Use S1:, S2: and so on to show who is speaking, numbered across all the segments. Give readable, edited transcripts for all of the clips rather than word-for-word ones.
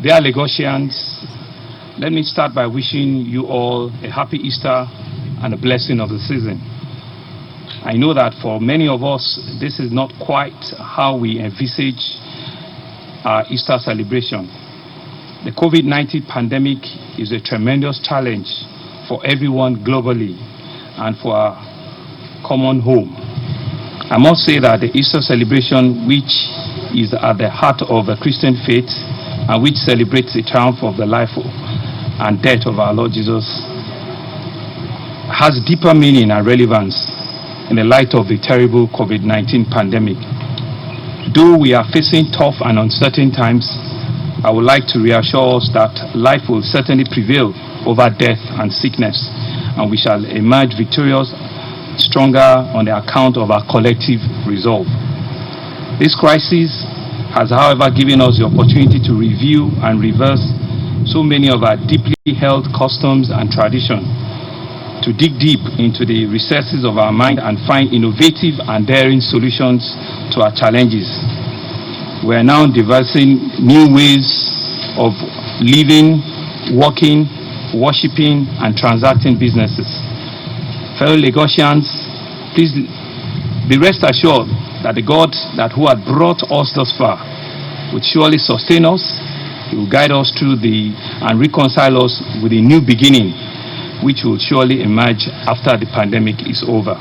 S1: Dear Lagosians, let me start by wishing you all a happy Easter and a blessing of the season. I know that for many of us, this is not quite how we envisage our Easter celebration. The COVID-19 pandemic is a tremendous challenge for everyone globally and for our common home. I must say that the Easter celebration, which is at the heart of the Christian faith and which celebrates the triumph of the life and death of our Lord Jesus, has deeper meaning and relevance in the light of the terrible COVID-19 pandemic. Though we are facing tough and uncertain times, I would like to reassure us that life will certainly prevail over death and sickness, and we shall emerge victorious, stronger on the account of our collective resolve. This crisis has, however, given us the opportunity to review and reverse so many of our deeply held customs and traditions, to dig deep into the recesses of our mind and find innovative and daring solutions to our challenges. We are now devising new ways of living, working, worshiping, and transacting businesses. Fellow Lagosians, please be rest assured that the God who had brought us thus far would surely sustain us. He will guide us through and reconcile us with a new beginning, which will surely emerge after the pandemic is over.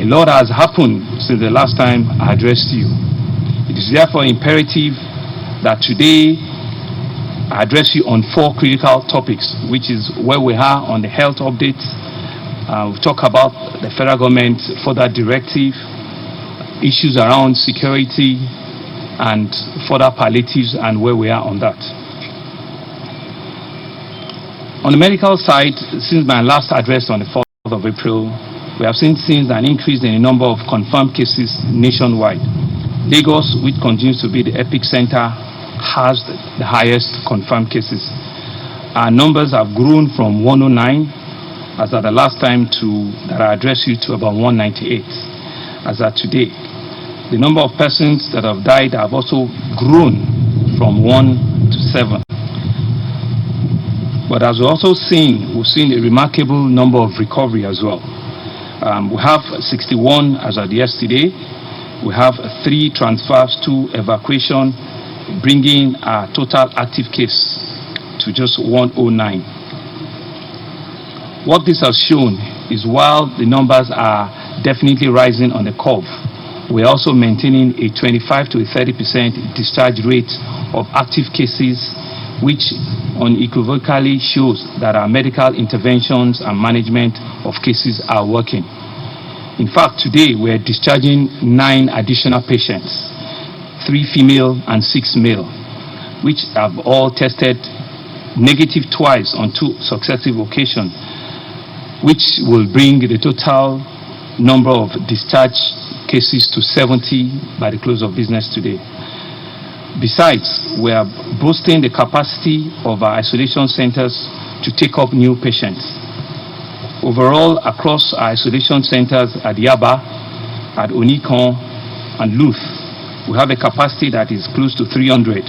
S1: A lot has happened since the last time I addressed you. It is therefore imperative that today I address you on 4 critical topics, which is where we are on the health updates. We'll talk about the federal government further directive, issues around security, and further palliatives and where we are on that. On the medical side, since my last address on the 4th of April, we have seen an increase in the number of confirmed cases nationwide. Lagos, which continues to be the epicenter, has the highest confirmed cases. Our numbers have grown from 109, as at the last time that I addressed you, to about 198, as at today. The number of persons that have died have also grown from 1 to 7. But as we've seen a remarkable number of recovery as well. We have 61 as of yesterday. We have 3 transfers, 2 evacuation, bringing our total active case to just 109. What this has shown is while the numbers are definitely rising on the curve, we're also maintaining a 25 to 30% discharge rate of active cases, which unequivocally shows that our medical interventions and management of cases are working. In fact, today we're discharging 9 additional patients, 3 female and 6 male, which have all tested negative twice on 2 successive occasions, which will bring the total number of discharge cases to 70 by the close of business today. Besides, we are boosting the capacity of our isolation centers to take up new patients. Overall, across our isolation centers at Yaba, at Onikon, and Luth, we have a capacity that is close to 300.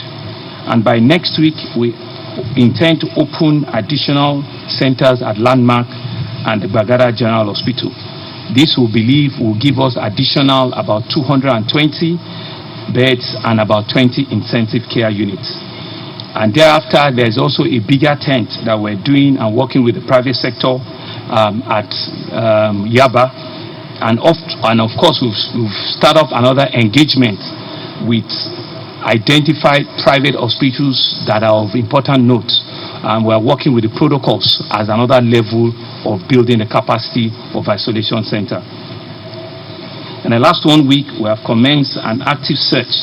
S1: And by next week, we intend to open additional centers at Landmark and the Bagada General Hospital. This, we believe, will give us additional about 220 beds and about 20 intensive care units. And thereafter, there's also a bigger tent that we're doing and working with the private sector at Yaba. And of course, we've started up another engagement with identified private hospitals that are of important note. And we're working with the protocols as another level of building the capacity of isolation center. In the last 1 week, we have commenced an active search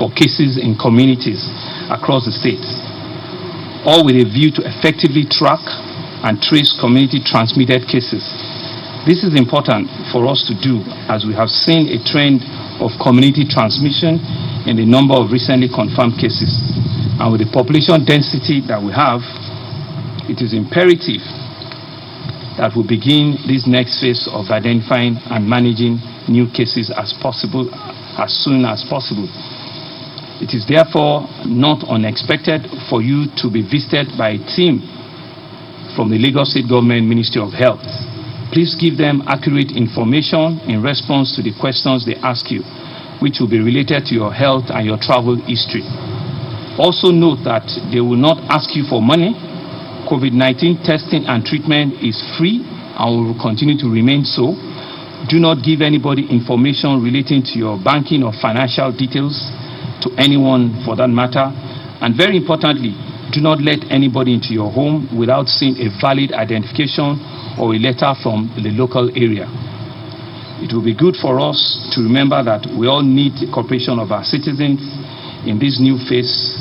S1: for cases in communities across the state, all with a view to effectively track and trace community transmitted cases. This is important for us to do, as we have seen a trend of community transmission in the number of recently confirmed cases. And with the population density that we have, it is imperative that we begin this next phase of identifying and managing new cases as soon as possible. It is therefore not unexpected for you to be visited by a team from the Lagos State Government Ministry of Health. Please give them accurate information in response to the questions they ask you, which will be related to your health and your travel history. Also note that they will not ask you for money. COVID-19 testing and treatment is free and will continue to remain so. Do not give anybody information relating to your banking or financial details to anyone for that matter. And very importantly, do not let anybody into your home without seeing a valid identification or a letter from the local area. It will be good for us to remember that we all need the cooperation of our citizens in this new phase,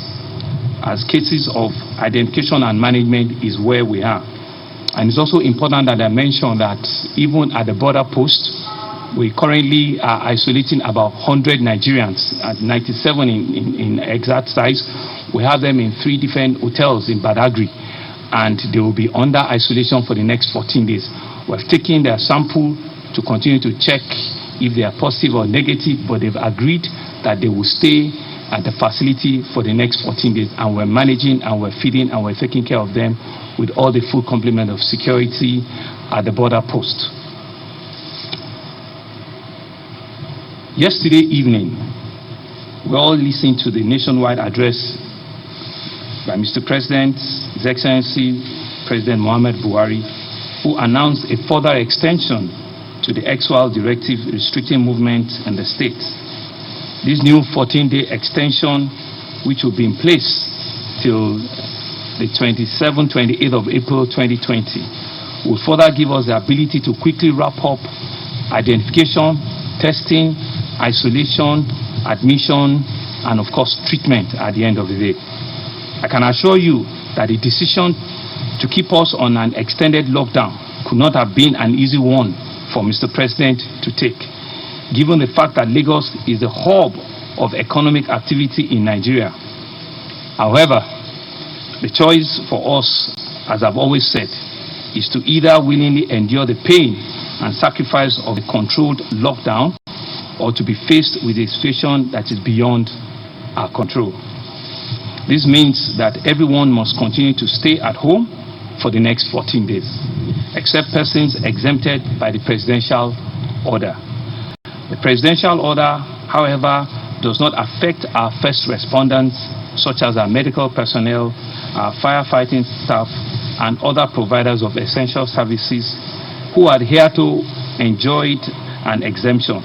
S1: as cases of identification and management is where we are. And it's also important that I mention that even at the border post, we currently are isolating about 100 Nigerians, at 97 in exact size. We have them in 3 different hotels in Badagry, and they will be under isolation for the next 14 days. We've taken their sample to continue to check if they are positive or negative, but they've agreed that they will stay at the facility for the next 14 days, and we're managing and we're feeding and we're taking care of them with all the full complement of security at the border post. Yesterday evening, we all listened to the nationwide address by Mr. President, His Excellency President Muhammad Buhari, who announced a further extension to the XY directive restricting movement in the states. This new 14-day extension, which will be in place till the 27th, 28th of April 2020, will further give us the ability to quickly wrap up identification, testing, isolation, admission, and of course treatment at the end of the day. I can assure you that the decision to keep us on an extended lockdown could not have been an easy one for Mr. President to take, given the fact that Lagos is the hub of economic activity in Nigeria. However, the choice for us, as I've always said, is to either willingly endure the pain and sacrifice of a controlled lockdown, or to be faced with a situation that is beyond our control. This means that everyone must continue to stay at home for the next 14 days, except persons exempted by the presidential order. The presidential order, however, does not affect our first responders, such as our medical personnel, our firefighting staff, and other providers of essential services who adhere to enjoyed an exemption.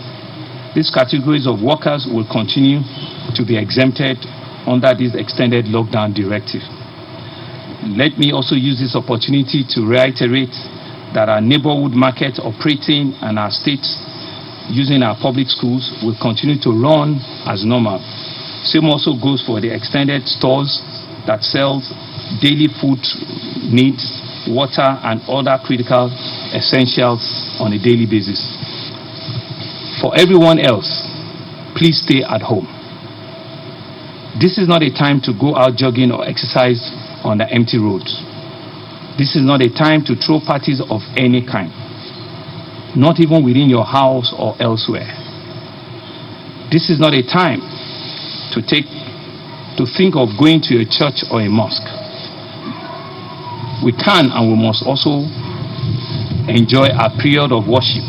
S1: These categories of workers will continue to be exempted under this extended lockdown directive. Let me also use this opportunity to reiterate that our neighborhood market operating and our states using our public schools will continue to run as normal. Same also goes for the extended stores that sells daily food needs, water, and other critical essentials on a daily basis. For everyone else, please stay at home. This is not a time to go out jogging or exercise on the empty roads. This is not a time to throw parties of any kind, not even within your house or elsewhere. This is not a time to think of going to a church or a mosque. We can and we must also enjoy a period of worship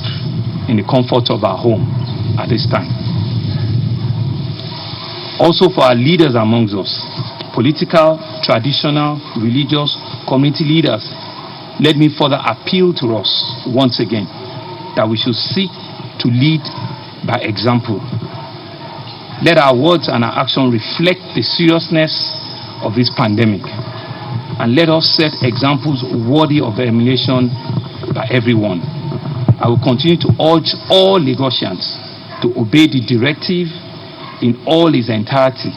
S1: in the comfort of our home at this time. Also for our leaders amongst us, political, traditional, religious, community leaders, let me further appeal to us once again that we should seek to lead by example. Let our words and our action reflect the seriousness of this pandemic, and let us set examples worthy of emulation by everyone. I will continue to urge all Lagosians to obey the directive in all its entirety.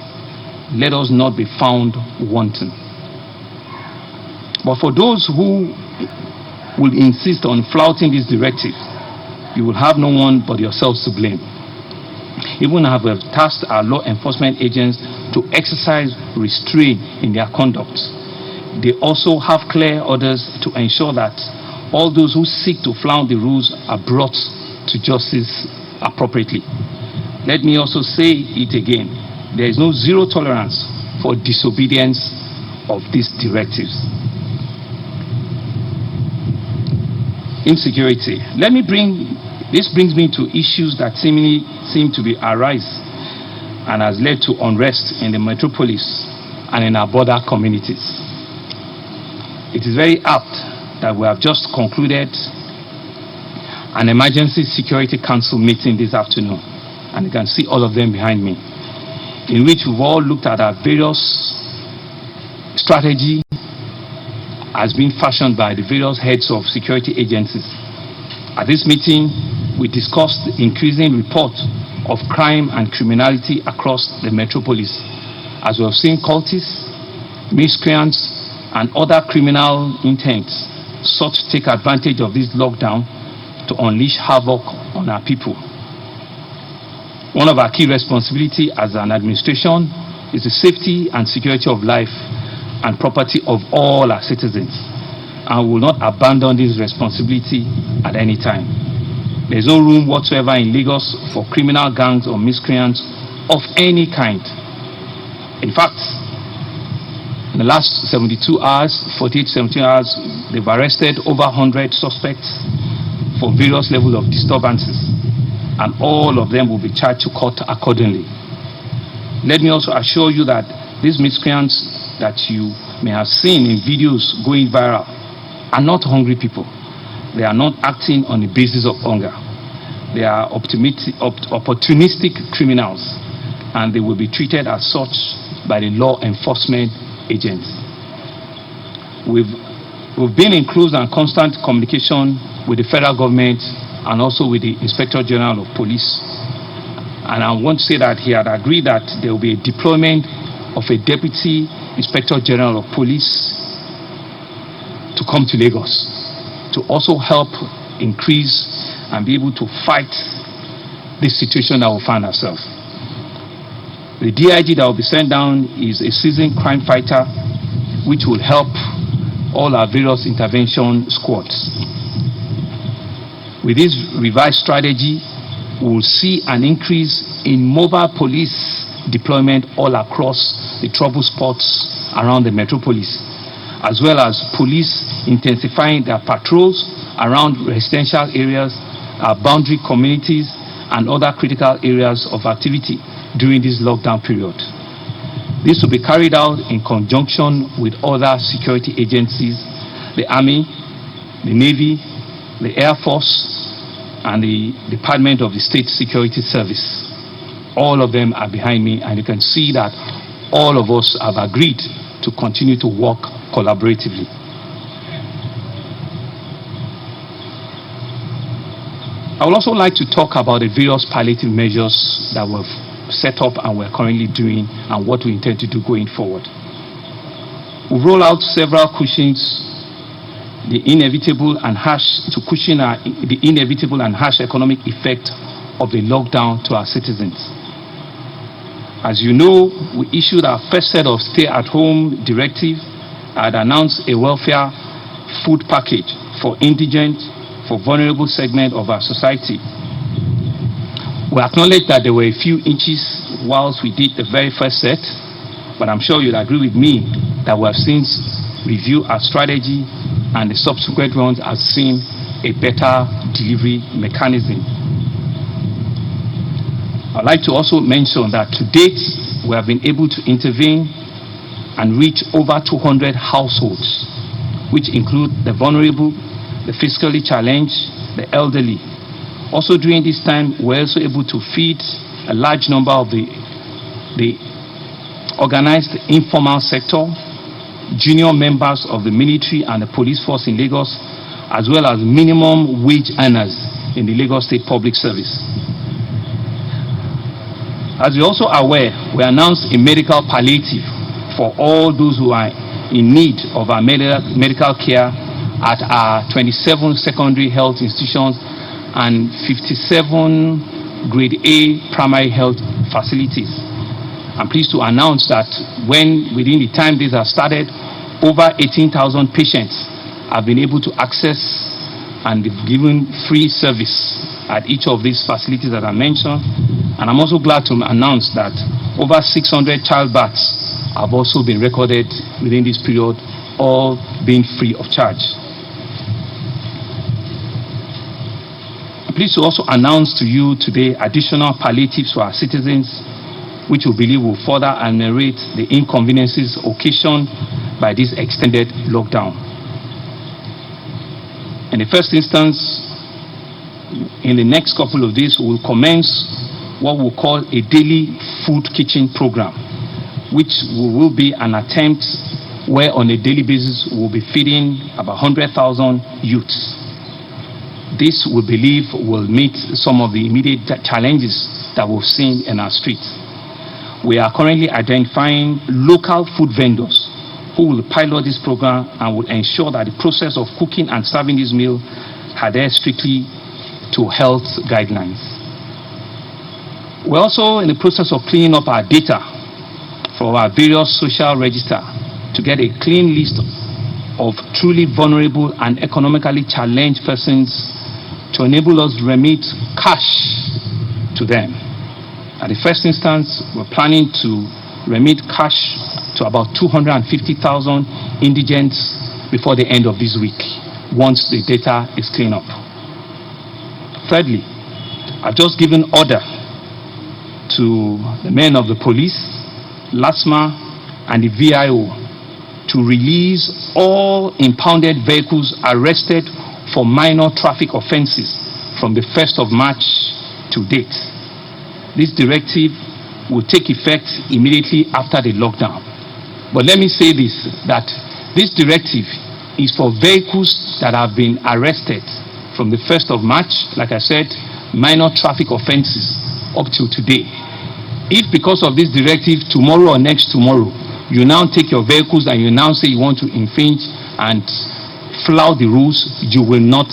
S1: Let us not be found wanting. But for those who will insist on flouting this directive, you will have no one but yourselves to blame. Even as we have tasked our law enforcement agents to exercise restraint in their conduct, they also have clear orders to ensure that all those who seek to flout the rules are brought to justice appropriately. Let me also say it again. there is no zero tolerance for disobedience of these directives. Insecurity. This brings me to issues that seemingly seem to be arise and has led to unrest in the metropolis and in our border communities. It is very apt that we have just concluded an emergency security council meeting this afternoon, and you can see all of them behind me, in which we've all looked at our various strategy has been fashioned by the various heads of security agencies. At this meeting, we discussed the increasing report of crime and criminality across the metropolis, as we have seen cultists, miscreants, and other criminal intents sought to take advantage of this lockdown to unleash havoc on our people. One of our key responsibilities as an administration is the safety and security of life and property of all our citizens, and we will not abandon this responsibility at any time. There is no room whatsoever in Lagos for criminal gangs or miscreants of any kind. In fact, in the last 72 hours, 72 hours, they've arrested over 100 suspects for various levels of disturbances, and all of them will be charged to court accordingly. Let me also assure you that these miscreants that you may have seen in videos going viral are not hungry people. They are not acting on the basis of hunger. They are opportunistic criminals, and they will be treated as such by the law enforcement agents. We've been in close and constant communication with the federal government and also with the Inspector General of Police. And I want to say that he had agreed that there will be a deployment of a Deputy Inspector General of Police to come to Lagos to also help increase and be able to fight this situation that we find ourselves. The DIG that will be sent down is a seasoned crime fighter, which will help all our various intervention squads. With this revised strategy, we will see an increase in mobile police deployment all across the trouble spots around the metropolis, as well as police intensifying their patrols around residential areas, our boundary communities, and other critical areas of activity during this lockdown period. This will be carried out in conjunction with other security agencies, the Army, the Navy, the Air Force, and the Department of the State Security Service. All of them are behind me, and you can see that all of us have agreed to continue to work collaboratively. I would also like to talk about the various palliative measures that we've set up and we're currently doing and what we intend to do going forward. We've rolled out several cushions, the inevitable and harsh economic effect of the lockdown to our citizens. As you know, we issued our first set of stay-at-home directive and announced a welfare food package for indigent, for vulnerable segment of our society. We acknowledge that there were a few inches whilst we did the very first set, but I'm sure you'll agree with me that we have since reviewed our strategy, and the subsequent ones have seen a better delivery mechanism. I'd like to also mention that to date, we have been able to intervene and reach over 200 households, which include the vulnerable, the physically challenged, the elderly. Also during this time, we're also able to feed a large number of the organized informal sector, junior members of the military and the police force in Lagos, as well as minimum wage earners in the Lagos State Public Service. As you're also aware, we announced a medical palliative for all those who are in need of our medical care at our 27 secondary health institutions and 57 grade A primary health facilities. I'm pleased to announce that within the time these have started, over 18,000 patients have been able to access and given free service at each of these facilities that I mentioned. And I'm also glad to announce that over 600 childbirths have also been recorded within this period, all being free of charge. I'm pleased to also announce to you today additional palliatives for our citizens, which we believe will further ameliorate the inconveniences occasioned by this extended lockdown. In the first instance, in the next couple of days, we will commence what we'll call a daily food kitchen program, which will be an attempt where on a daily basis we'll be feeding about 100,000 youths. This, we believe, will meet some of the immediate challenges that we've seen in our streets. We are currently identifying local food vendors who will pilot this program and will ensure that the process of cooking and serving this meal adheres strictly to health guidelines. We're also in the process of cleaning up our data for our various social register to get a clean list of truly vulnerable and economically challenged persons to enable us to remit cash to them. At the first instance, we're planning to remit cash to about 250,000 indigents before the end of this week, once the data is cleaned up. Thirdly, I've just given order to the men of the police, LASMA, and the VIO to release all impounded vehicles arrested for minor traffic offenses from the 1st of March to date. This directive will take effect immediately after the lockdown. But let me say this, that this directive is for vehicles that have been arrested from the 1st of March, like I said, minor traffic offenses up till today. If because of this directive, tomorrow or next tomorrow, you now take your vehicles and you now say you want to infringe and flout the rules, you will not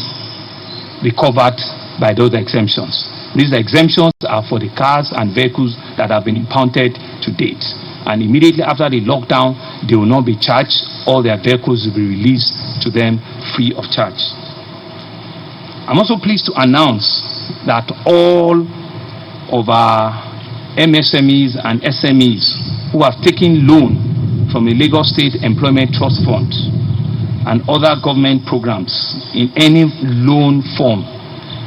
S1: be covered by those exemptions. These exemptions are for the cars and vehicles that have been impounded to date. And immediately after the lockdown, they will not be charged. All their vehicles will be released to them free of charge. I'm also pleased to announce that all of our MSMEs and SMEs who have taken loan from the Lagos State Employment Trust Fund and other government programs in any loan form,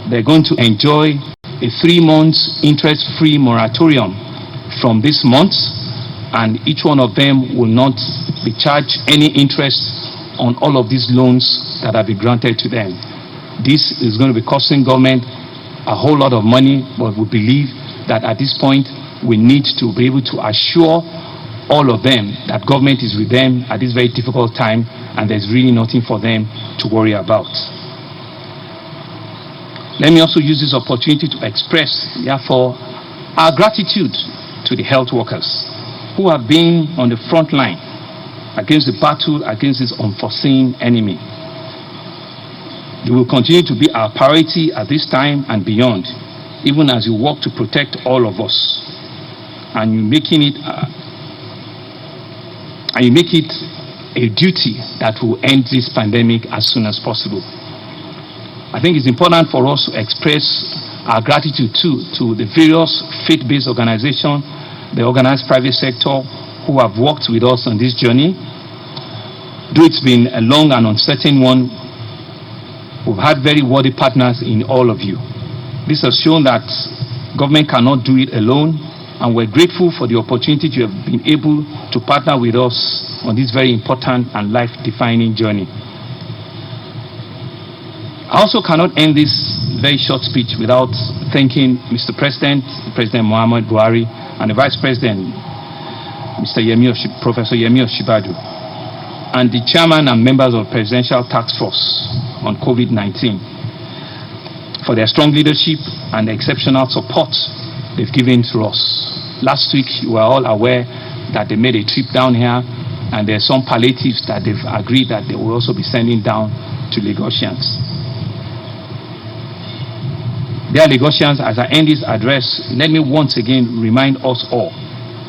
S1: they're going to enjoy a 3-month interest-free moratorium from this month, and each one of them will not be charged any interest on all of these loans that have been granted to them. This is going to be costing government a whole lot of money, but we believe that at this point we need to be able to assure all of them that government is with them at this very difficult time and there's really nothing for them to worry about. Let me also use this opportunity to express, therefore, our gratitude to the health workers who have been on the front line against the battle against this unforeseen enemy. They will continue to be our priority at this time and beyond, even as you work to protect all of us. And you make it a duty that will end this pandemic as soon as possible. I think it's important for us to express our gratitude too to the various faith-based organizations, the organized private sector who have worked with us on this journey. Though it's been a long and uncertain one, we've had very worthy partners in all of you. This has shown that government cannot do it alone, and we're grateful for the opportunity to have been able to partner with us on this very important and life-defining journey. I also cannot end this very short speech without thanking Mr. President, President Muhammad Buhari, and the Vice President, Professor Yemi Osinbajo, and the Chairman and members of the Presidential Task Force on COVID-19 for their strong leadership and the exceptional support they've given to us. Last week, you were all aware that they made a trip down here, and there are some palliatives that they've agreed that they will also be sending down to Lagosians. Dear Lagosians, as I end this address, let me once again remind us all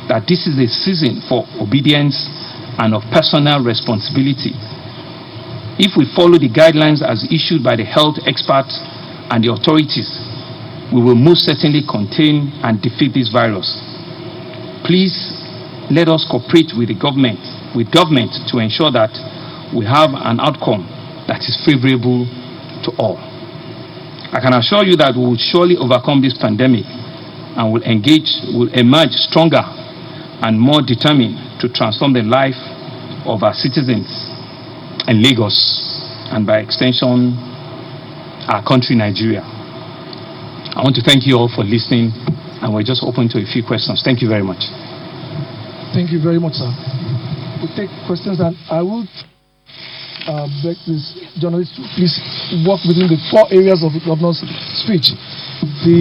S1: that this is a season for obedience and of personal responsibility. If we follow the guidelines as issued by the health experts and the authorities, we will most certainly contain and defeat this virus. Please let us cooperate with the government, to ensure that we have an outcome that is favorable to all. I can assure you that we will surely overcome this pandemic and will emerge stronger and more determined to transform the life of our citizens in Lagos and by extension our country, Nigeria. I want to thank you all for listening, and we're just open to a few questions. Thank you very much.
S2: Thank you very much, sir. We'll take questions, and I will beg this journalist to please work within the 4 areas of the governor's speech.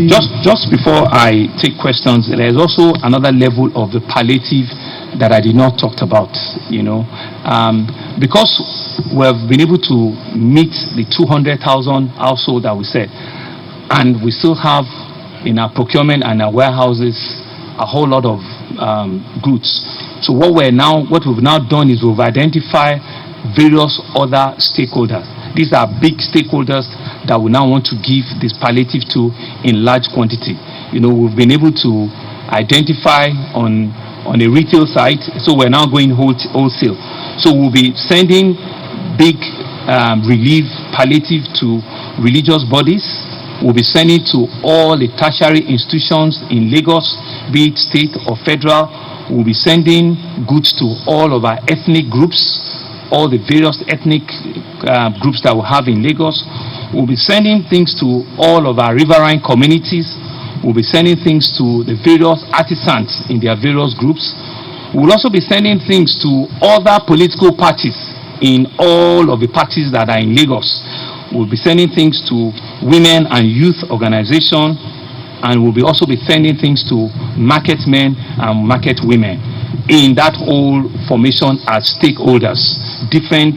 S1: Just before I take questions, there is also another level of the palliative that I did not talk about, because we have been able to meet the 200,000 household that we said, and we still have in our procurement and our warehouses a whole lot of goods. So what we've now done is we've identified various other stakeholders. These are big stakeholders that we now want to give this palliative to in large quantity. We've been able to identify on a retail side, so we're now going wholesale. So we'll be sending big relief palliative to religious bodies. We'll be sending to all the tertiary institutions in Lagos, be it state or federal. We'll be sending goods to all of our ethnic groups, all the various ethnic groups that we have in Lagos. We'll be sending things to all of our riverine communities. We'll be sending things to the various artisans in their various groups. We'll also be sending things to other political parties in all of the parties that are in Lagos. We'll be sending things to women and youth organizations, and we'll also be sending things to market men and market women in that whole formation as stakeholders. Different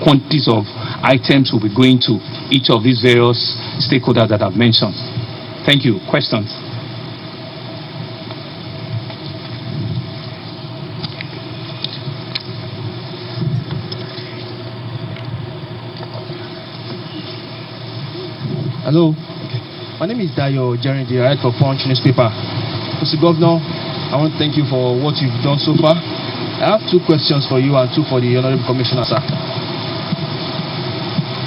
S1: quantities of items will be going to each of these various stakeholders that I've mentioned. Thank you. Questions?
S3: Hello. My name is Dayo Jerindi, I write for Punch newspaper. Mr. Governor, I want to thank you for what you've done so far. I have 2 questions for you and 2 for the Honorable Commissioner, sir.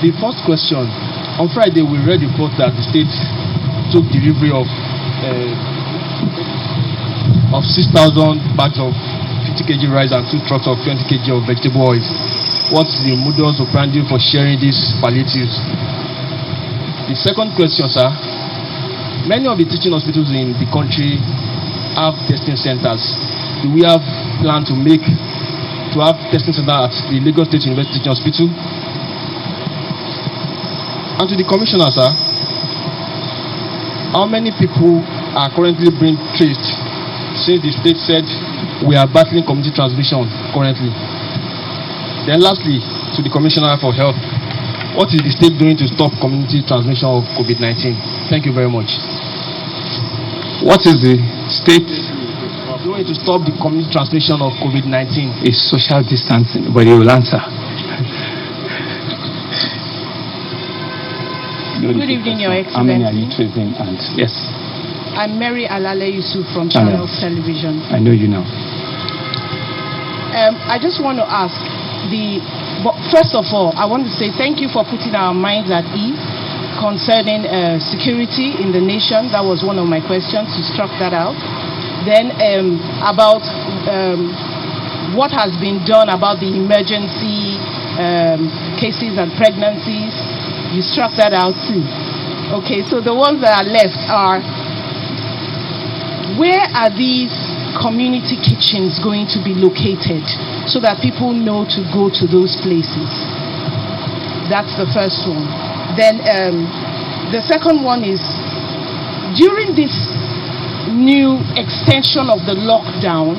S3: The first question, on Friday we read the report that the state took delivery of 6,000 bags of 50 kg rice and 2 trucks of 20 kg of vegetable oil. What's the modus operandi for sharing these palliatives? The second question, sir, many of the teaching hospitals in the country have testing centers. Do we have plan to have testing center at the Lagos State University Teaching Hospital? And to the Commissioner, sir, how many people are currently being traced since the state said we are battling community transmission currently? Then lastly, to the Commissioner for Health, what is the state doing to stop community transmission of COVID-19? Thank you very much.
S1: What is the state
S3: doing to stop the community transmission of COVID-19?
S1: Is social distancing, but you will answer.
S4: Good evening, Your Excellency.
S1: How many are you tracing? And yes.
S4: I'm Mary Alale Yusuf from Channels Television.
S1: I know you now.
S4: I just want to ask but first of all, I want to say thank you for putting our minds at ease concerning security in the nation. That was one of my questions. You struck that out. Then about what has been done about the emergency cases and pregnancies. You struck that out too. Okay, so the ones that are left are, where are these community kitchens going to be located so that people know to go to those places? That's the first one. Then the second one is, during this new extension of the lockdown,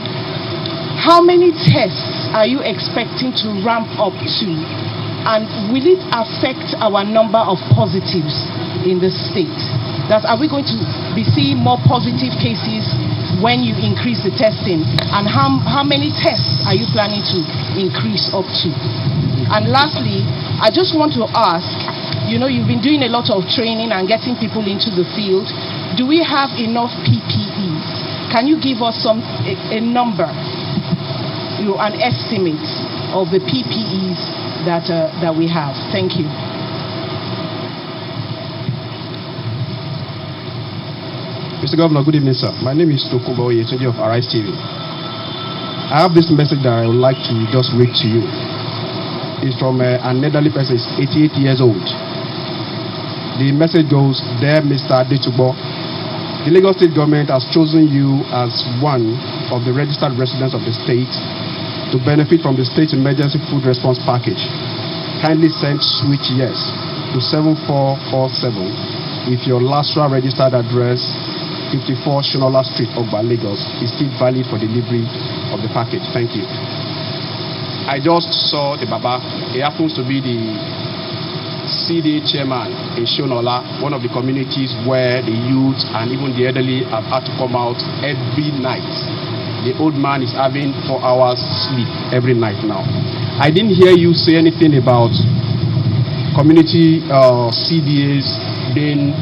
S4: how many tests are you expecting to ramp up to? And will it affect our number of positives in the state? Are we going to be seeing more positive cases when you increase the testing? And how many tests are you planning to increase up to? And lastly, I just want to ask, you've been doing a lot of training and getting people into the field. do we have enough PPEs? Can you give us a number, an estimate of the PPEs that we have? Thank you.
S5: Mr. Governor, good evening, sir. My name is Tokumbo Yetunji of Arise TV. I have this message that I would like to just read to you. It's from an elderly person, 88 years old. The message goes, Dear Mr. Adetubo, the Lagos State government has chosen you as one of the registered residents of the state to benefit from the state emergency food response package. Kindly send switch yes to 7447 if your LASTRA registered address 54 Shinola Street, Ogba, Lagos is still valid for delivery of the package. Thank you. I just saw the Baba. He happens to be the CD chairman in Shinola, one of the communities where the youth and even the elderly have had to come out every night. The old man is having 4 hours sleep every night now. I didn't hear you say anything about community CDAs being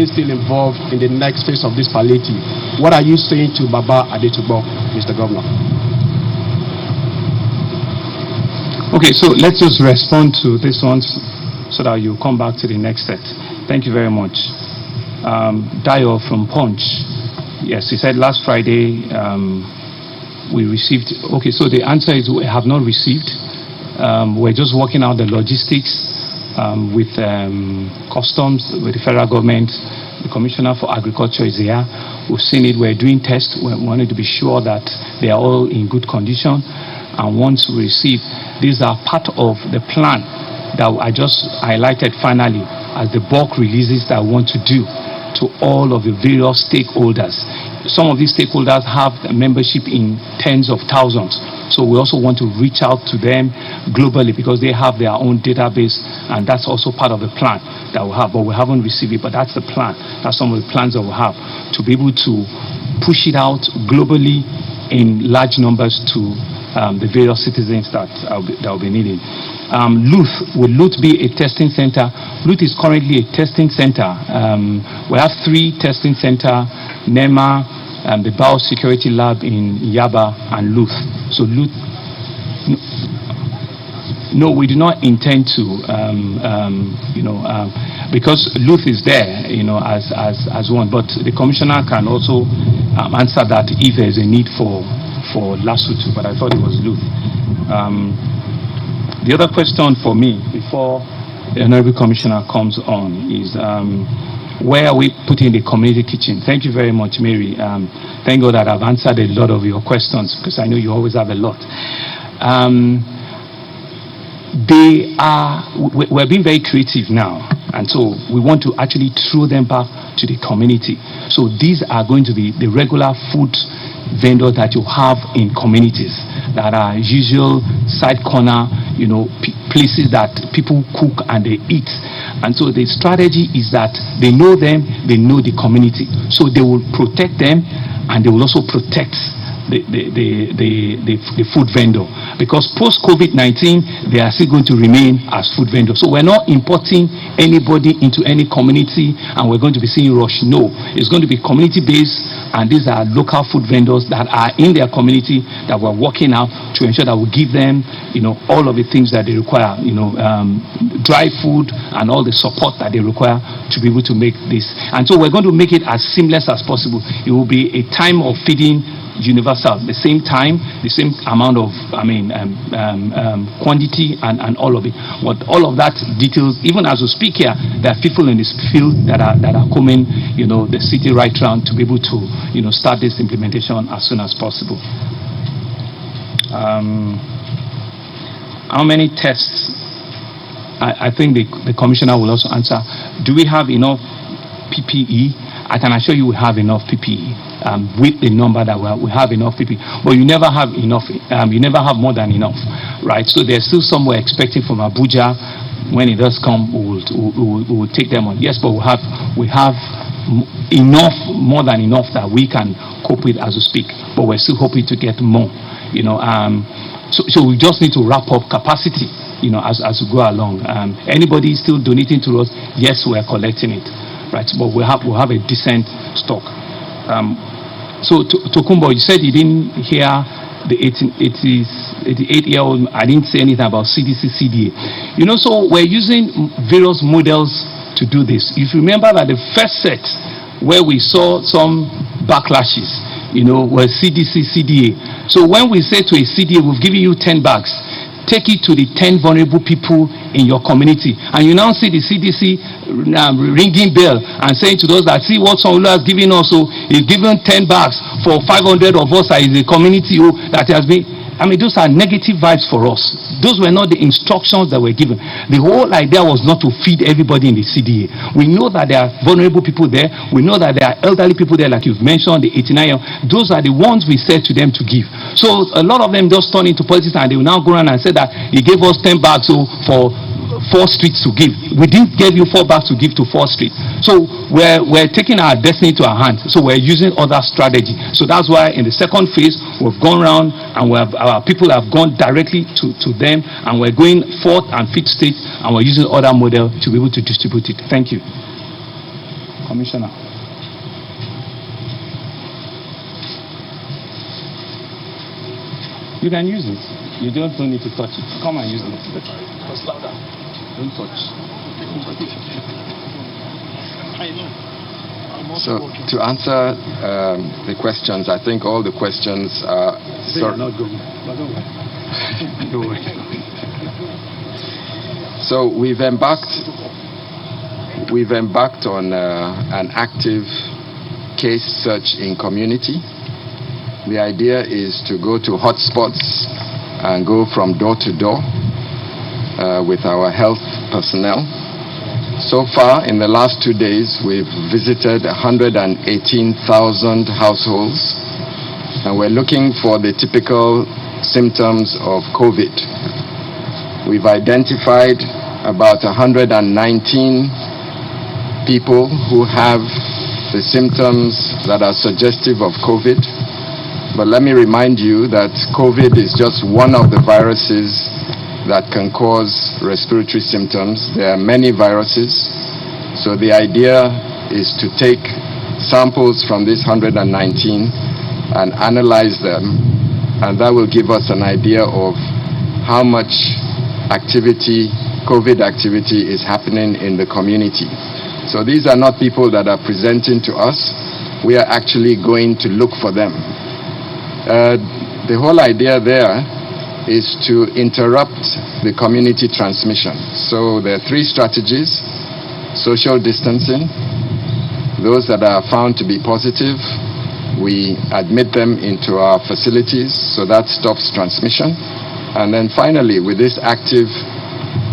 S5: still involved in the next phase of this palliative. What are you saying to Baba Adetubo, Mr. Governor?
S1: Okay, so let's just respond to this one so that you come back to the next set. Thank you very much. Dio from Punch. Yes, he said last Friday we received. Okay, so the answer is we have not received. We're just working out the logistics with customs, with the federal government. The Commissioner for Agriculture is here. We've seen it. We're doing tests. We wanted to be sure that they are all in good condition. And once we receive, these are part of the plan that I just highlighted finally as the bulk releases that we want to do to all of the various stakeholders. Some of these stakeholders have membership in tens of thousands. So we also want to reach out to them globally because they have their own database, and that's also part of the plan that we have. But we haven't received it, but that's the plan. That's some of the plans that we have to be able to push it out globally in large numbers to the various citizens that will be needed. Will Luth be a testing center? Luth is currently a testing center. We have 3 testing centers, NEMA, the Biosecurity Lab in Yaba, and Luth. So Luth, no, we do not intend to, because Luth is there, as one. But the commissioner can also answer that if there is a need for Lesotho. But I thought it was Luth. The other question for me before the Honorable Commissioner comes on is where are we putting the community kitchen? Thank you very much, Mary. Thank God that I've answered a lot of your questions because I know you always have a lot. We're being very creative now, and so we want to actually throw them back to the community. So these are going to be the regular food vendors that you have in communities that are usual side corner, places that people cook and they eat. And so the strategy is that they know them, they know the community. So they will protect them and they will also protect the food vendor, because post COVID-19 they are still going to remain as food vendors. So we're not importing anybody into any community and we're going to be seeing rush. No, it's going to be community based, and these are local food vendors that are in their community that we're working out to ensure that we give them all of the things that they require, dry food and all the support that they require to be able to make this. And so we're going to make it as seamless as possible. It will be a time of feeding universal, the same time, the same amount of quantity and all of it. But all of that details, even as we speak here, there are people in this field that are coming, the city right round to be able to start this implementation as soon as possible. How many tests? I think the commissioner will also answer. Do we have enough PPE? I can assure you we have enough PPE. With the number that we have enough PPE, but you never have enough. You never have more than enough, right? So there's still some we're expecting from Abuja. When it does come, we will take them on. Yes, but we have enough, more than enough that we can cope with as we speak. But we're still hoping to get more. So we just need to wrap up capacity. As we go along. Anybody still donating to us? Yes, we are collecting it. right? But we'll have a decent stock. So Tokumbo, you said you didn't hear the 88-year-old. I didn't say anything about CDC, CDA. So we're using various models to do this. If you remember that the first set where we saw some backlashes, were CDC, CDA. So when we say to a CDA, we've given you 10 bags, take it to the 10 vulnerable people in your community. And you now see the CDC ringing bell and saying to those that see what Sanwo-Olu has given us, so he's given 10 bags for 500 of us that is a community that has been. Those are negative vibes for us. Those were not the instructions that were given. The whole idea was not to feed everybody in the CDA. We know that there are vulnerable people there. We know that there are elderly people there, like you've mentioned, the 89. Those are the ones we said to them to give. So a lot of them just turn into politics, and they will now go around and say that he gave us 10 bags for 4 streets to give. We didn't give you 4 bags to give to 4 streets. So we're taking our destiny to our hands. So we're using other strategy. So that's why in the second phase we've gone around and our people have gone directly to them, and we're going 4th and 5th stage, and we're using other model to be able to distribute it. Thank you, Commissioner. You can use it. You don't need to touch it. Come and use it. It's louder. Don't touch.
S6: So to answer the questions, I think all the questions are.
S1: Sorry, not going. Don't worry.
S6: So we've embarked on an active case search in community. The idea is to go to hotspots and go from door to door with our health personnel. So far, in the last 2 days, we've visited 118,000 households, and we're looking for the typical symptoms of COVID. We've identified about 119 people who have the symptoms that are suggestive of COVID. But let me remind you that COVID is just one of the viruses that can cause respiratory symptoms. There are many viruses. So the idea is to take samples from this 119 and analyze them, and that will give us an idea of how much activity, COVID activity, is happening in the community. So these are not people that are presenting to us. We are actually going to look for them. The whole idea there is to interrupt the community transmission. So there are 3 strategies: social distancing. Those that are found to be positive, we admit them into our facilities, so that stops transmission. And then finally, with this active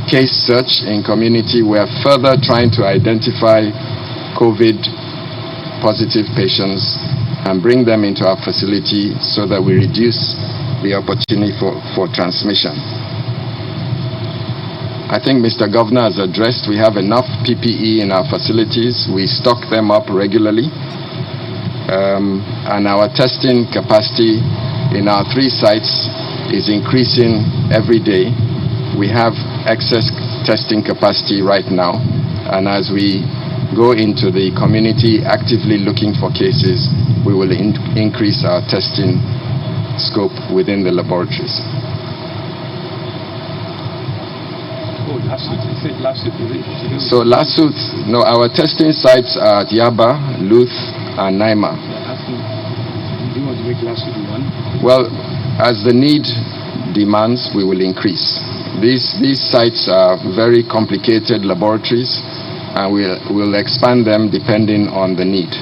S6: case search in community, we are further trying to identify COVID positive patients and bring them into our facility so that we reduce the opportunity for transmission. I think Mr. Governor has addressed, we have enough PPE in our facilities. We stock them up regularly. And our testing capacity in our 3 sites is increasing every day. We have excess testing capacity right now. And as we go into the community actively looking for cases, we will increase our testing scope within the laboratories. So Lasut, no, our testing sites are at Yaba, Luth, and Naima.
S1: Do you want to make Lasut one?
S6: Well, as the need demands, we will increase. These sites are very complicated laboratories, and we'll expand them depending on the need.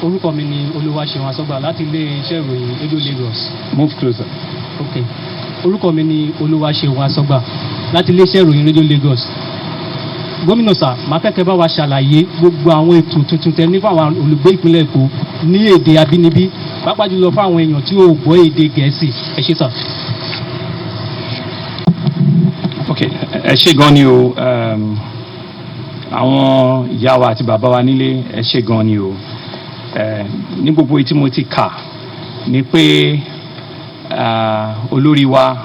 S7: Orúkọ mi ni Olúwaṣeun Asọ́gbà láti ilé iṣẹ́ ìròyìn Radio Lagos.
S1: Move closer.
S7: Okay. Orúkọ mi ni Olúwaṣeun Asọ́gbà láti ilé iṣẹ́ ìròyìn Radio Lagos. Gómìnà sà, màá fẹ́ kẹ́ bá wa ṣàlàyé gbogbo àwọn ètò tuntun tẹ́ ní fún àwọn olùgbé ìpínlẹ̀ Èkó ní èdè abínibí, pàápàá jùlọ fún àwọn èèyàn tí ò gbọ́ èdè Gẹ̀ẹ́sì. Ẹ ṣé sà.
S1: Okay, ẹ ṣé gan ni o. Àwọn ìyá wa àti bàbá wa nílé, ẹ ṣé gan ni o. Ní gbogbo tí mo ti kà ní pé olórí wa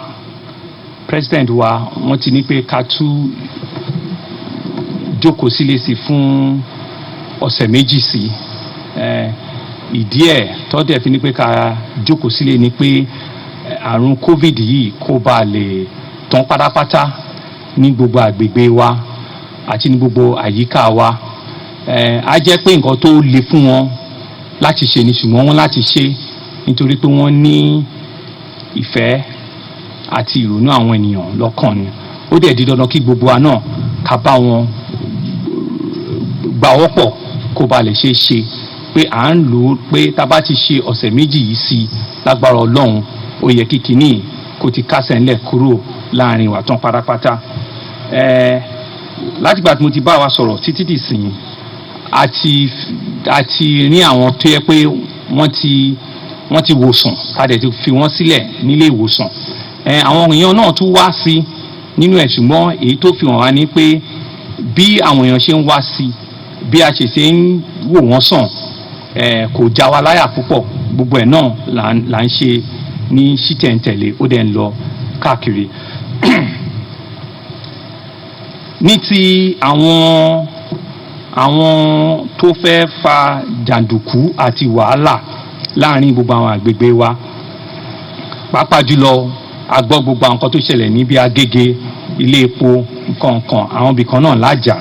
S1: president wa wọ́n ti ní pé ká tú jókòó sílé sí fún ọ̀sẹ̀ méjì sí ìdí ẹ̀ tọ́dẹ̀ fi ní pé ká jókòó sílé ni pé àrùn covid yìí kó bá lè tán pátápátá ní gbogbo àgbègbè wa àti ní gbogbo àyíká wa á jẹ́ pé nǹkan tó le fún wọn láti ṣe ni ṣùgbọ́n wọ́n láti ṣe nítorí pé wọ́n ní ìfẹ́ àti ìrònú àwọn ènìyàn lọ́kàn ni ó dẹ̀ di dandan kí gbogbo wa náà ká bá wọn gbà wọ́pọ̀ kó ba lè ṣe ṣe pé à ń lò ó pé tá a bá ti ṣe ọ̀sẹ̀ méjì yìí sí lágbára Ọlọ́run ó yẹ kí kinní kó ti kásẹ̀ ńlẹ̀ kúrò láàrin wa tán pátápátá látìgbà tí mo ti bá wa sọ̀rọ̀ títí dì sìn àti ní àwọn tó yẹ pé wọ́n ti wòsàn tàdé ti fi wọ́n sílẹ̀ nílé ìwòsàn àwọn èèyàn náà tún wá sí nínú ẹ̀ ṣùgbọ́n èyí tó fi hàn wá ní pé bí àwọn èèyàn ṣe ń wá sí bí a ṣe ń wò wọ́n sàn kò já wa láyà púpọ̀ gbogbo ẹ̀ náà là ń ṣe ní ṣítẹ̀ǹtẹ̀lé ó dẹ̀ ń lọ káàkiri ní ti àwọn tó fẹ́ fa jàǹdùkú àti wàhálà láàrin gbogbo àwọn àgbègbè wa pàápàá jùlọ a gbọ́ gbogbo àwọn nǹkan tó ṣẹlẹ̀ níbi Agége ilé epo nǹkan àwọn ibìkan náà lájà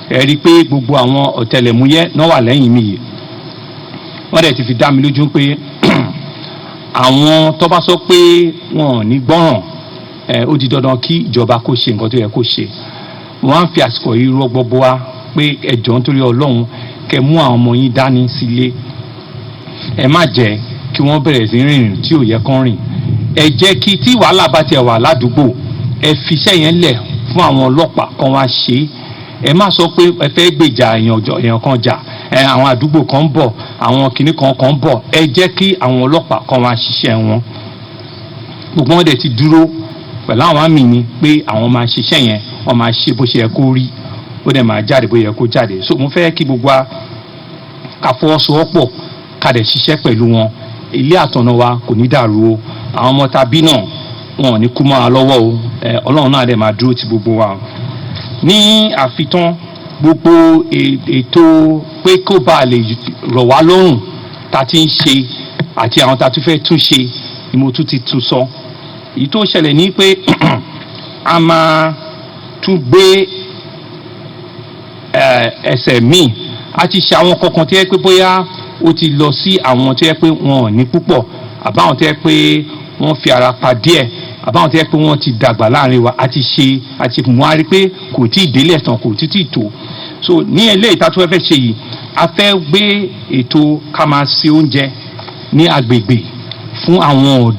S1: ẹ rí i pé gbogbo àwọn ọ̀tẹlẹ̀múyẹ́ náà wà lẹ́yìn mi yìí wọ́n dẹ̀ ti fi dá mi lójú pé àwọn tó bá sọ pé wọn ò ní gbọ́ràn ó di dandan kí ìjọba kó ṣe nǹkan tó yẹ kó ṣe wọ́n á fi àsìkò yìí rọ gbogbo wa pé ẹ jọ̀ọ́ nítorí Ọlọ́run kẹ́ mú àwọn ọmọ yín dání sílé ẹ má jẹ́ kí wọ́n bẹ̀rẹ̀ sí rìnrìn tí ò yẹ kán rìn ẹ jẹ́ kí tí wàhálà bá tiẹ̀ wà ládùúgbò ẹ fi iṣẹ́ yẹn lẹ̀ fún àwọn ọlọ́pàá kan wá ṣe ẹ má sọ pé ẹ fẹ́ gbèjà èèyàn kan jà àwọn àdúgbò kan ń bọ̀ àwọn kìnnì kan ń bọ̀ ẹ jẹ́ kí àwọn ọlọ́pàá kan wá ṣiṣẹ́ wọn gbogbo wọn dẹ̀ ti dúró pẹ̀lú àwọn àmì ni pé àwọn máa ṣiṣẹ́ yẹn wọ́n máa ṣe bó ṣe yẹ kó rí ó dẹ̀ máa jáde bó yẹ kó jáde so mo fẹ́ kí gbogbo wa ká fọwọ́sowọ́pọ̀ ká dẹ̀ ṣiṣẹ́ pẹ̀lú wọn ilé àtọ̀nà wa kò ní dàrú o àwọn ọmọ tàbí náà wọn ò ní kú mọ́ wa lọ́wọ́ o Ọlọ́run náà dẹ̀ máa dúró ti gbogbo wa o ní àfitán gbogbo ètò pé kó bá lè rọ̀ wá lọ́rùn tá a ti ń ṣe àti àwọn tá a tún fẹ́ tún ṣe ni mo tún ti tún sọ èyí tó ṣẹlẹ̀ ní pé a máa tún gbé ẹsẹ̀ míì a ti ṣe àwọn kankan tó yẹ pé bóyá ó ti lọ sí àwọn tó yẹ pé wọn ò ní púpọ̀ àbáwọn tó yẹ pé wọ́n fi ara pa díẹ̀ àbáwọn tó yẹ pé wọ́n ti dàgbà láàrin wa a ti mú wa rí pé kò tí ì délẹ̀ tán kò tí ì tó so ní eléyìí tá a tún fẹ́ ṣe yìí a fẹ́ gbé ètò ká máa ṣe oúnjẹ ní agbègbè fún àwọn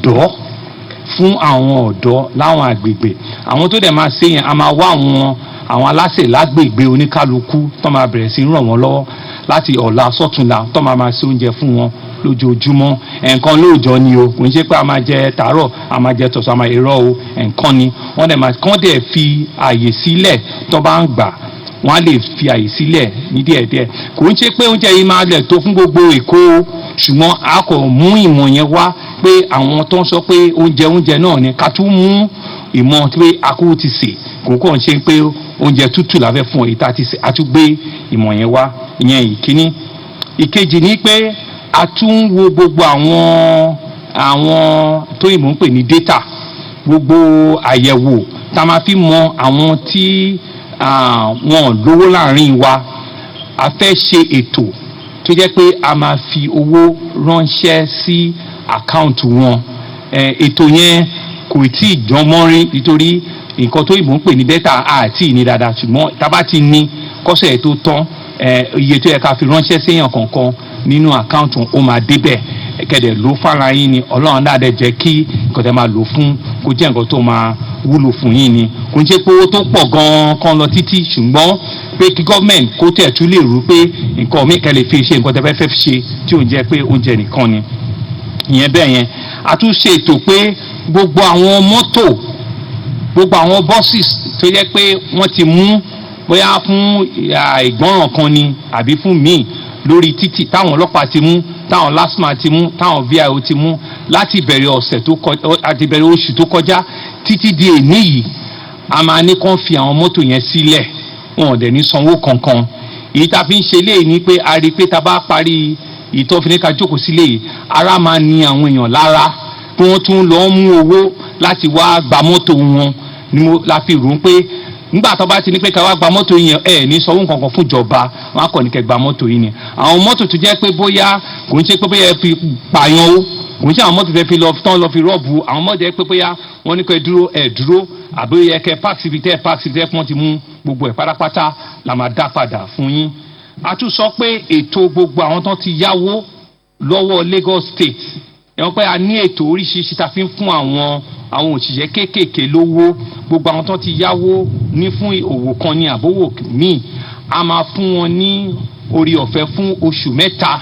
S1: ọ̀dọ́ láwọn agbègbè àwọn tó dẹ̀ máa ṣe yẹn a máa wá àwọn aláṣẹ lágbègbè oníkálukú tó máa bẹ̀rẹ̀ sí ràn wọ́n lọ́wọ́ láti ọ̀la sọ́túnla tó máa ṣe oúnjẹ fún wọn lójoojúmọ́ ẹ̀ǹkan lóòjọ́ ni o kò ń ṣe pé a máa jẹ tàárọ̀ a máa jẹ tọ̀sán a máa irọ́ o ẹ̀ǹkan ni wọ́n dẹ̀ máa kán dẹ̀ fi àyè sílẹ̀ tó bá ń gbà wọ́n á lè fi àyè sílẹ̀ ní díẹ̀díẹ̀ kò ń ṣe pé oúnjẹ yìí máa lẹ̀ tó fún gbogbo Èkó ṣùgbọ́n a kò mú ìmọ̀ yẹn wá pé àwọn tó ń sọ pé oúnjẹ náà ni ká tún mú ìmọ̀ pé akó ti sè kò kàn ṣe pé oúnjẹ tútù la fẹ́ fún èyí tá a ti sè a tún gbé ìmọ̀ yẹn wá ìyẹn ìkíní ìkejì ni pé a tún wo gbogbo àwọn tó ìmọ̀ ń pè ní data gbogbo àyẹ̀wò tá a máa fi mọ àwọn tí wọn lówó láàrin wa a fẹ́ ṣe ètò tó jẹ́ pé a máa fi owó ránṣẹ́ sí àkáǹtì wọn ètò yẹn kò tí ì jọ mọ́rí nítorí nǹkan tó ìmọ̀ ń pè ní data àti ìní dáadáa ṣùgbọ́n tábà ti ní kọ́sẹ̀ tó tán iye tó yẹ ká fi ránṣẹ́ séèyàn kọ̀ọ̀kan nínú àkáǹtì ó máa débẹ̀ kẹ̀dẹ̀ ló fara yín ni Ọlọ́run náà dẹ̀ jẹ́ kí nǹkan tẹ́ máa lò fún kó jẹ́ nǹkan tó máa wúlò fún yín ni kò ń ṣe pé owó tó pọ̀ gan-an kan lọ títí ṣùgbọ́n pé kí gọ́ọ̀mẹ̀ntì kó tẹ̀ tún lè rú pé nǹkan mi kẹ́ lè fi ṣe nǹkan tẹ́ fẹ́ ṣe tí ò ń jẹ́ pé oúnjẹ nìkan ni ìyẹn bẹ́ẹ̀ yẹn a tún ṣe ètò pé gbogbo àwọn mọ́tò gbogbo àwọn buses tó yẹ pé wọ́n ti mú bóyá fún ìgbọ́ràn kan ni àbí fún míì lórí títì táwọn ọlọ́pàá ti mú, táwọn LASTMA ti mú, táwọn VIO ti mú láti bẹ̀rẹ̀ oṣù tó kọjá títí di èní yìí, a máa ní kán fi àwọn mọ́tò yẹn sílẹ̀, wọn ò dẹ̀ ní sanwó kankan. Èyí tá a fi ń ṣe léyìí ni pé a rí i pé tá a bá parí ìtọ́finíkà jókòó sílé yìí, ara máa ní àwọn èèyàn lára pé wọ́n tún lọ mú owó láti wá gba mọ́tò wọn, ni la fi rò ó pé nígbà tó bá ti ní pé ká wá gba mọ́tò yẹn ní sanwó kankan fún ìjọba, wọn á kàn ní kẹ́ gba mọ́tò yìí ni. Àwọn mọ́tò tó jẹ́ pé bóyá kò ń ṣe pé bóyá ẹ fi pààyàn o, kò ń ṣe àwọn mọ́tò tẹ́ fi lọ fi rọ́ọ̀bù, àwọn mọ́tò jẹ́ pé bóyá wọ́n ní kẹ́ dúró àbí ẹ kẹ́ park síbi tẹ́ wọ́n ti mú gbogbo ẹ̀ pátápátá la máa dá padà fún yín. A tún sọ pé ètò gbogbo àwọn tó ti yáwó lọ́wọ́ Lagos State, ẹ̀wọ̀n pé a ní ètò oríṣiríṣi tá a fi ń fún àwọn òṣìṣẹ́ kéékèèké lówó, gbogbo àwọn tó ti yáwó ní fún òwò kan ní àbówò míì, a máa fún wọn ní orí ọ̀fẹ́ fún oṣù mẹ́ta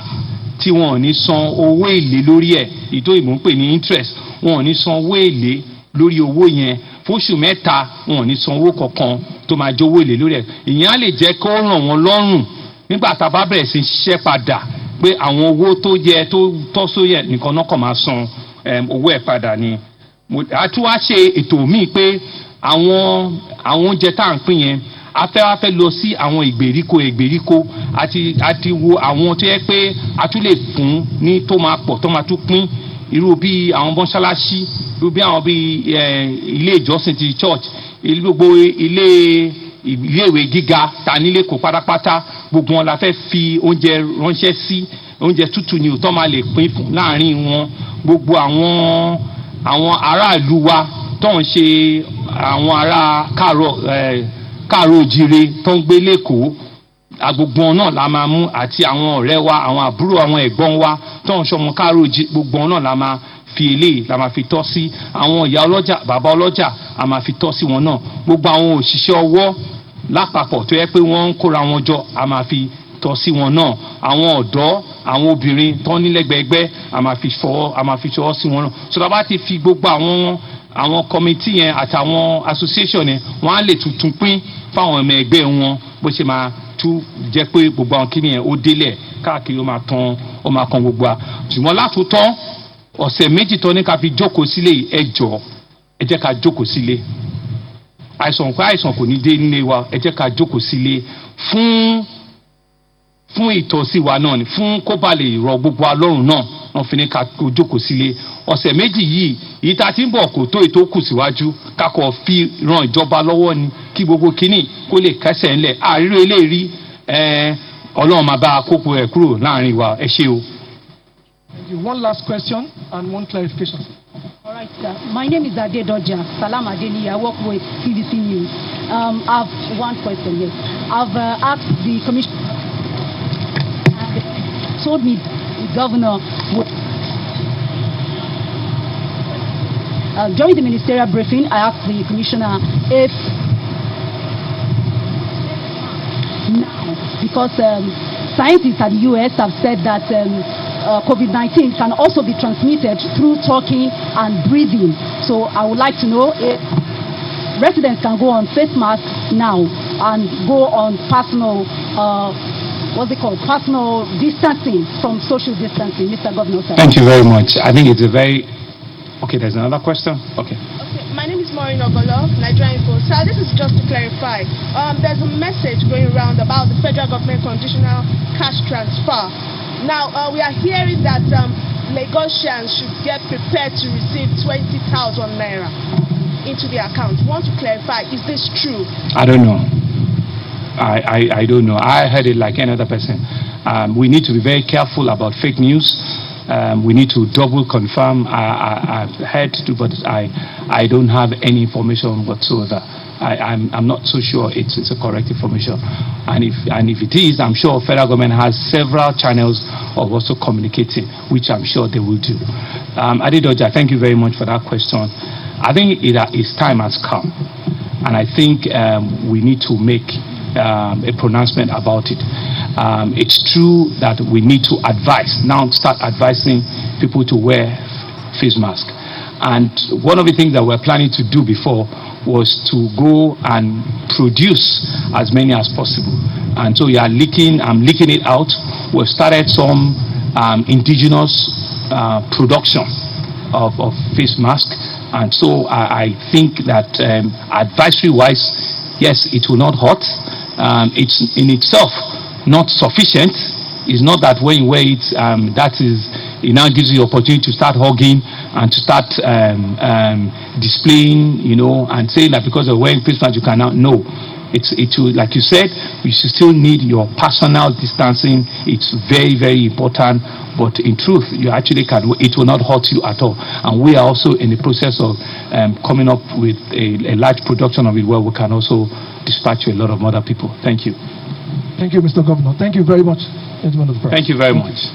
S1: tí wọn ò ní san owó èlé lórí ẹ̀, ìtò ìmọ̀ ń pè ní interest, wọn ò ní san owó èlé lórí owó yẹn fóṣù mẹ́ta, wọn ò ní san owó kankan tó máa jẹ́ owó èlé lórí ẹ̀. ìyẹn á lè jẹ́ kó ràn wọ́n lọ́rùn nígbà tá a bá bẹ̀rẹ̀ sí ṣiṣẹ́ padà, pé àwọn owó tó yẹ tó tọ́ sóyẹ nìkan náà kàn máa san owó ẹ̀ padà ni. A tún wá ṣe ètò míì pé àwọn oúnjẹ tá à ń pín yẹn, a fẹ́ lọ sí àwọn ìgbèríko àti wo àwọn tó yẹ pé a tún lè fún ní tó máa pọ̀ tó máa tún pín, irú bí àwọn mọ́ṣáláṣí, irú bí àwọn bí ilé ìjọsìn ti church, gbogbo iléèwé gíga ta nílé kó pátápátá, gbogbo wọn la fẹ́ fi oúnjẹ ránṣẹ́ sí, oúnjẹ tútù ni òótọ́ máa lè pín láàrin wọn. Gbogbo àwọn aráàlú wa tó ń ṣe àwọn ará káàró òjìire tó ń gbé lẹ́kọ̀ọ́, gbogbo wọn náà la máa mú, àti àwọn ọ̀rẹ́ wa, àwọn àbúrò, àwọn ẹ̀gbọ́n wa tó ń ṣọmọ káàró òjìire, gbogbo wọn náà la máa fi eléyìí la máa fi tọ́ sí. Àwọn ìyá ọlọ́jà, bàbá ọlọ́jà a máa fi tọ́ sí wọn náà. Gbogbo àwọn òṣìṣẹ́ ọwọ́ lápapọ̀ tó yẹ pé wọ́n ń kóra wọn jọ, a máa fi tọ́ sí wọn náà. Àwọn ọ̀dọ́, àwọn obìnrin tó ní lẹ́gbẹ̀ẹ́gbẹ́, a máa fi ṣọwọ́ sí wọn náà. Sọ̀rọ̀ bá ti fi gbogbo àwọn kọ́mítì yẹn àtàwọn association yẹn, wọ́n á lè tuntun pín fáwọn ọmọ ẹgbẹ́ wọn, bó ṣe máa tún jẹ́ pé gbogbo àwọn kíni yẹn ó délẹ̀ káàkiri, ó máa kan gbogbo wa. Ṣùgbọ́n látòótọ́ ọ̀sẹ̀ méjì tó ní ká fi jókòó sílé, ẹ jọ̀ọ́ ẹ jẹ́ ká jókòó sílé. Àìsàn kò ní dé nílé wa, ẹ jẹ́ ká jókòó sílé fún ìtọ́sí wa náà ni, fún kó ba lè rọ gbogbo alọ́run náà, wọ́n fi ní ká jókòó sílé. Ọ̀sẹ̀ méjì yìí, èyí tá a ti ń bọ̀ kò tó ètò kù síwájú, kákọ̀ fi ran ìjọba lọ́wọ́ ni kí gbogbo kínní kó lè kẹ́sẹ̀ ńlẹ̀. Àríro eléyìí Ọlọ́run máa bá a kópo ẹ̀ kúrò láàrin wa. Ẹ ṣé o.
S2: One last question and one clarification.
S8: All right, sir. My name is Ade Doja. Salam Adeni. I work with TVC News. I have one question. Yes, I've asked the commissioner. Told me the governor would. During the ministerial briefing, I asked the commissioner if now, because scientists at the US have said that COVID-19 can also be transmitted through talking and breathing. So I would like to know if residents can go on face masks now and go on personal, personal distancing from social distancing, Mr. Governor. Sir.
S1: Thank you very much. I think it's a very... Okay, there's another question. Okay.
S9: My name is Maureen Ogolo, Nigerian Info. Sir, this is just to clarify. There's a message going around about the federal government conditional cash transfer. Now, we are hearing that Lagosians should get prepared to receive 20,000 naira into their account. Want to clarify, is this true?
S1: I don't know. I don't know. I heard it like any other person. We need to be very careful about fake news. We need to double confirm. I've heard, but I don't have any information whatsoever. I'm not so sure it's a correct information. And if it is, I'm sure federal government has several channels of also communicating, which I'm sure they will do. Adedoja, thank you very much for that question. I think its time has come, and I think we need to make a pronouncement about it. It's true that we need to start advising people to wear face masks. And one of the things that we're planning to do before was to go and produce as many as possible. And so I'm leaking it out we've started some indigenous production of face mask, and so I think that advisory-wise, yes, it will not hurt. It's in itself not sufficient. It's not that when you wear it, that is, it now gives you the opportunity to start hugging and to start displaying, and saying that because of wearing face mask you cannot. No, it will, like you said, you should still need your personal distancing. It's very, very important. But in truth, you actually can. It will not hurt you at all. And we are also in the process of coming up with a large production of it, where we can also dispatch to a lot of other people. Thank you.
S2: Thank you, Mr. Governor. Thank you very much, gentlemen of the press.
S1: Thank you very much.